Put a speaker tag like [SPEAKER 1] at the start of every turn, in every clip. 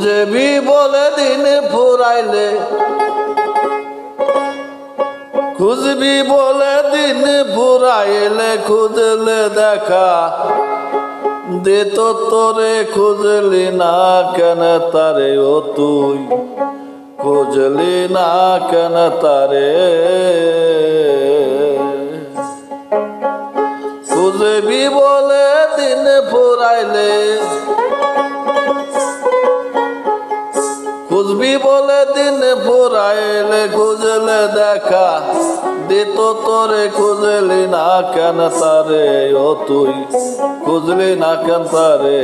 [SPEAKER 1] খুঁজবি বলে দিন ফুরাইলে, খুঁজবি বলে দিন ফুরাইলে, খুঁজলে দেখা দিত তোরে। খুঁজলি না কেন তারে ও তুই, খুঁজলি না কেন তারে। খুঁজবি বলে দিন ফুরাইলে, খুঁজবি বলে দিন ফুরাইলে, খুঁজলে দেখা দিত তোরে। খুঁজলি না কেন তারে ও তুই, খুঁজলি না কেন তারে।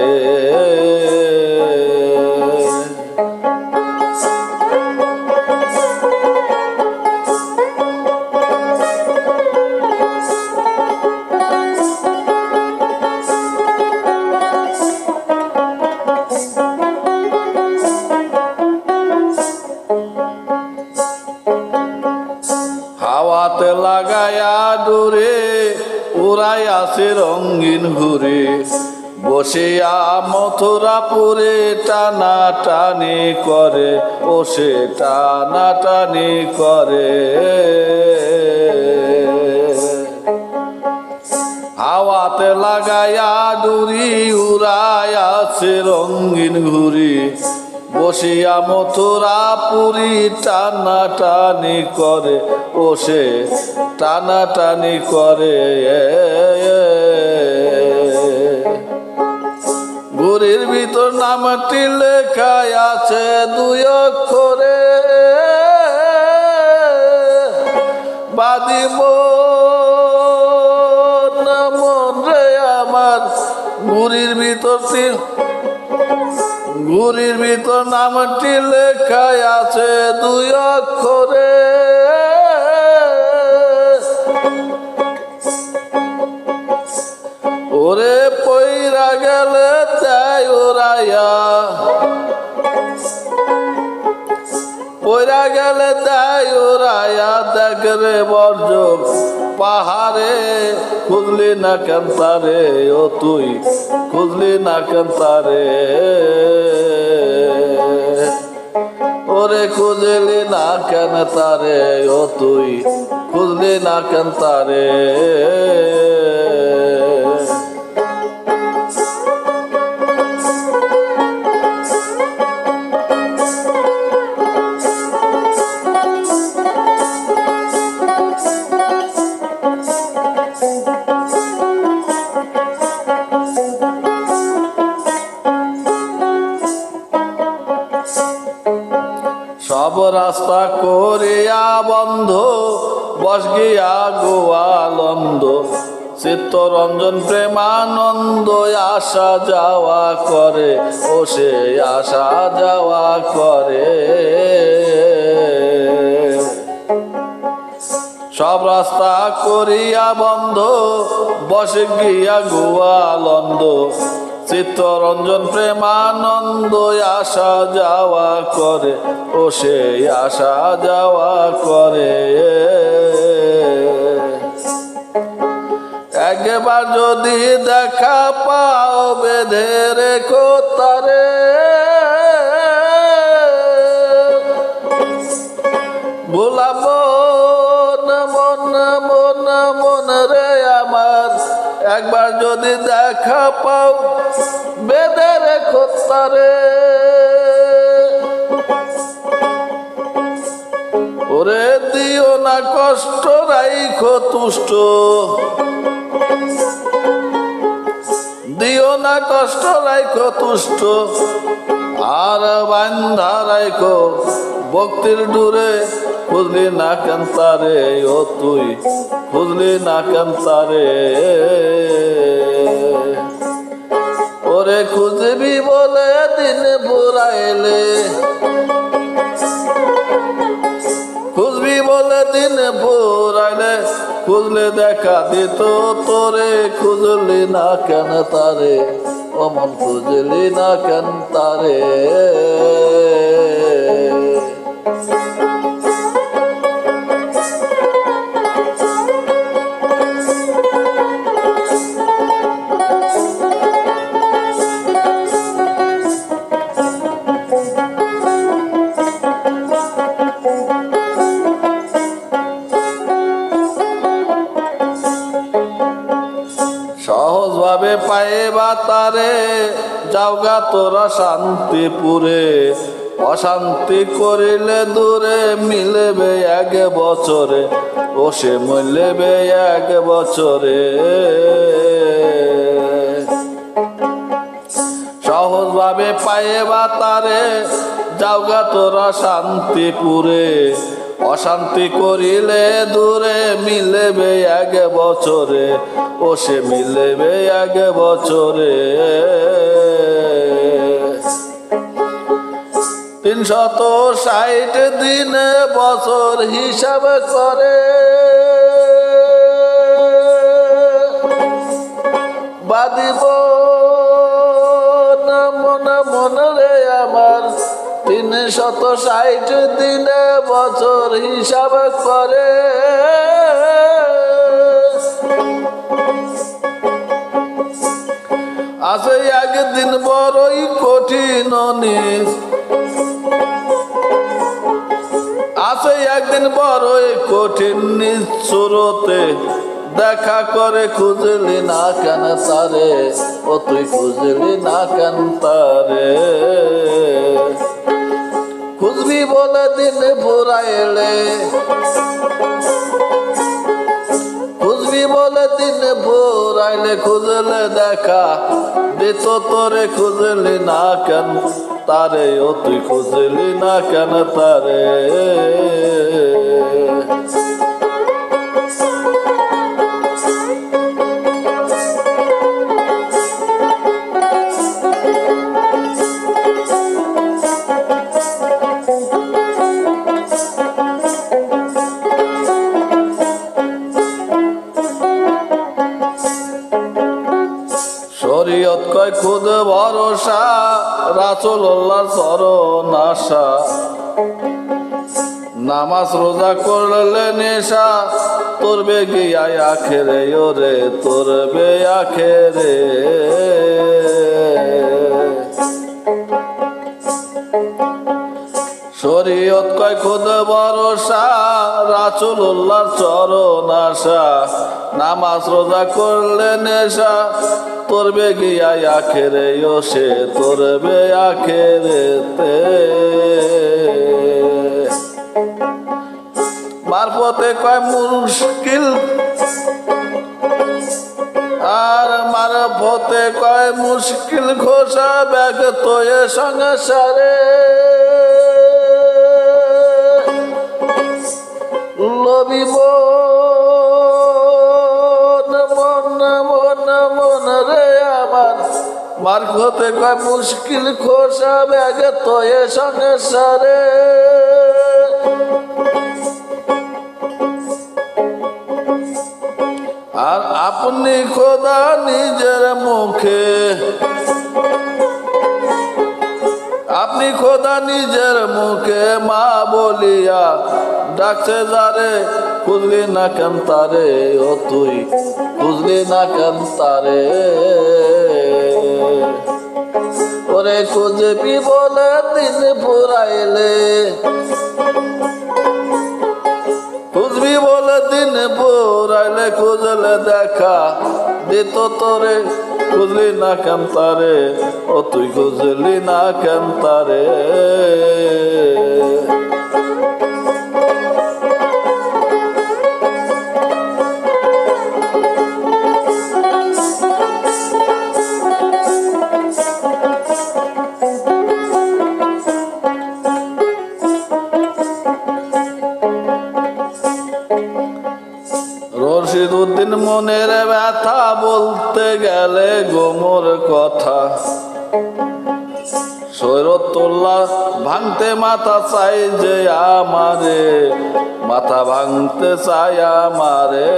[SPEAKER 1] হাওয়াতে লাগায়া ডুরে উড়াইয়াছে রঙিন ঘুরে, বসিয়া মথুরাপুরে টানা টানি করে, ও সে টানা টানি করে। হাওয়াতে লাগায়া ডুরি উড়াইয়াছে রঙিন ঘুরি, বসিয়া মথুরাপুরি টানা টানি করে, ও সে টানা টানি করে। ঘুরির ভিতর নামটি লেখা আছে দুই অক্ষরে, বাদি মন রে আমার। ঘুরির ভিতর ঘুরির ভিতর নামটি লেখা আছে দুই অক্ষরে, ওরে পইরা গেলে তাই ওরাইয়া, পইরা গেলে তাই ওরাইয়া। দেখ রে বর্জ পাহাড়ে, খুঁজলি না কেন তারে ও তুই, খুঁজলি না কেন তারে। ওরে খুঁজলি না কেন তারে ও তুই, খুঁজলি না কেন তারে। সব রাস্তা করিয়া বন্ধ, বস গিয়া গোয়ালন্দ। চিত্তরঞ্জন প্রেমানন্দ আসা যাওয়া করে, ও সে আসা যাওয়া করে। সব রাস্তা করিয়া বন্ধ, বসে গিয়া গোয়ালন্দ। চিত্তরঞ্জন প্রেমানন্দ আসা যাওয়া করে, ও সে আসা যাওয়া করে। একবার যদি দেখা পাও বেঁধে রেখো তারে, ভোলাবো না মন মন মন রে আমার। একবার যদি দেখা পাও বেঁধে রেখো তারে, ওরে দিও না কষ্ট রাইখো তুষ্ট, দিও না কষ্ট রাইখো তুষ্ট। আর বান্ধা রাইখো ভক্তির ডুরে, খুঁজলি না কেন তারে ও তুই, খুঁজলি না কেন তারে। ওরে খুঁজবি বলে দিন ফুরাইলে, খুঁজবি বলে দিন ফুরাইলে, খুঁজলে দেখা দিত তোরে। খুঁজলি না কেন তারে ও মন, খুঁজলি না কেন তারে। ভাবে পাইবা তারে যাওগা তোরা শান্তিপুরে অশান্তি করিলে দূরে মিলবে এক বছরে ও সে মিলবে এক বছরে সহজ ভাবে পাইবা তারে যাওগা তোরা শান্তিপুরে অশান্তি করিলে দূরে মিলবে এক বছরে ও সে মিলবে এক বছরে 360 দিন বছর হিসাব করে বাদিব না মনে মনে রে আমার 360 দিন বছর হিসাব করে আছে একদিন বড়ই কঠিন আছে একদিন বড়ই কঠিন নিশ্চুরতে দেখা করে খুঁজলি না কেন তারে ও তুই খুঁজলি না কেন তারে খুঁজবি বলে দিন ফুরাইলে খুঁজবি বলে দিন ফুরাইলে খুঁজলে দেখা দিত তোরে খুঁজলি না কেন তারে ও তুই খুঁজলি না কেন তারে শরীয়ত কয় খুদ ভরসা রাসূলুল্লাহর চরণ আশা নামাজ রোজা করলে নেশা তোর বেগে আখেরে ওরে তোর বে আখেরে শরীয়ত কয় খুদ ভরসা রাসূলুল্লাহর চরণ আশা নামাজ রোজা করলে নেশা তোর বেগে আখেরে ও সে তোর বে আখেরেতে মারফতে কয় মুশকিল আর মারফতে কয় মুশকিল খোসা ব্যাগ তোয়ে সংসারে লবিব মন রে আমার মারফতে কয় মুশকিল খোসা ব্যাগ তোয়ে সংসারে আর আপনি খোদা নিজের মুখে আপনি খোদা নিজের মুখে মা বলিয়া ডাকছে যারে খুঁজলি না কেন তারে ও তুই খুঁজলি না কেন তারে ওরে খুঁজবি বলে দিন ফুরাইলে খুঁজবি বলে দিন ফুরাইলে খুঁজলে দেখা দিত তোরে খুঁজলি না কেন তারে ও তুই খুঁজলি না কেন তারে রশিদউদ্দিন মনের ব্যথা বলতে গেলে গোমর কথা সৈরতুল্লাহ ভাঙতে মাথা চাই যে আমারে মাথা ভাঙতে চাই আমারে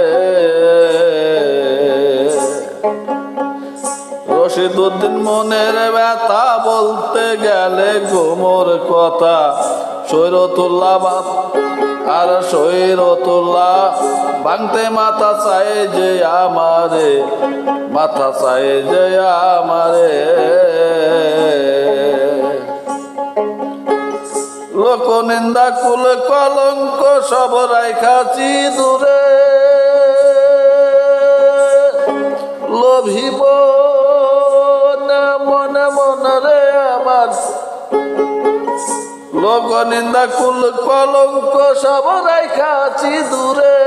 [SPEAKER 1] রশিদউদ্দিন মনের ব্যথা বলতে গেলে গোমর কথা সৈরতুল্লাহ আর সৈরতুল্লাহ ভাঙতে মাথা চাই যে আমারে মাথা চাই যে আমারে লোক নিন্দা কুল কলঙ্ক সব রাইখাছি দূরে লোভিব লোক নিন্দা কুল কলঙ্ক সব রাইখাছি দূরে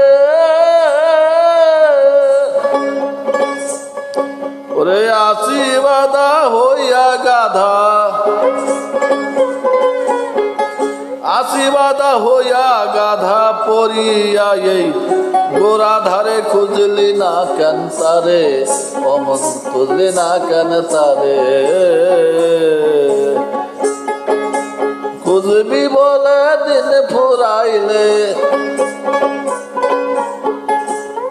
[SPEAKER 1] ওরে আসি বাধা হইয়া গাধা আসি বাধা হইয়া গাধা পরিয়া এই গোরা ধারে খুঁজলি না কেন তারে অমন খুঁজলি না কেন তারে খুঁজবি বলে দিন ফুরাইলে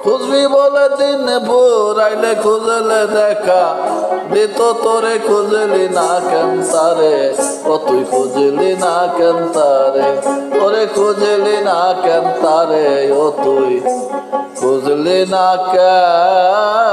[SPEAKER 1] খুঁজবি বলে দিন ফুরাইলে খুঁজলে দেখা দিত তোরে খুঁজলি না কেন তারে ও তুই খুঁজলি না কেন তারে ওরে খুঁজলি না কেন তারে ও তুই খুঁজলি না কেন